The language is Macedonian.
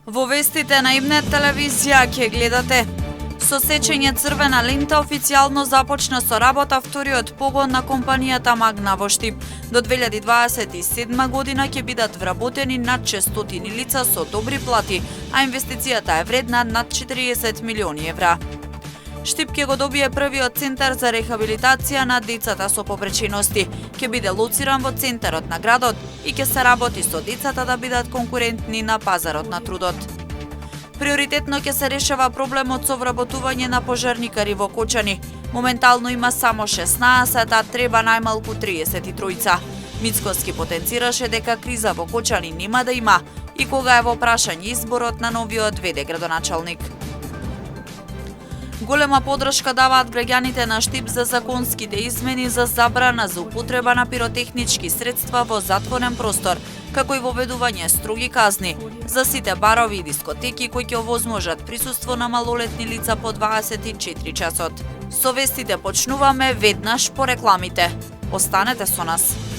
Во вестите на Имнет телевизија ќе гледате: со сечење црвена лента официјално започна со работа вториот погон на компанијата Магна во Штип. До 2027 година ќе бидат вработени над 600 лица со добри плати, а инвестицијата е вредна над 40 милиони евра. Штип ќе го добие првиот центар за рехабилитација на децата со попречености. Ќе биде лоциран во центарот на градот и ќе се работи со децата да бидат конкурентни на пазарот на трудот. Приоритетно ќе се решава проблемот со вработување на пожарникари во Кочани. Моментално има само 16, а треба најмалку 33. Мицкоски потенцираше дека криза во Кочани нема да има и кога е во прашање изборот на новиот ВД градоначалник. Голема подршка даваат граѓаните на Штип за законските измени за забрана за употреба на пиротехнички средства во затворен простор, како и воведување строги казни за сите барови и дискотеки кои ќе овозможат присуство на малолетни лица по 24 часот. Со вестите почнуваме веднаш по рекламите. Останете со нас.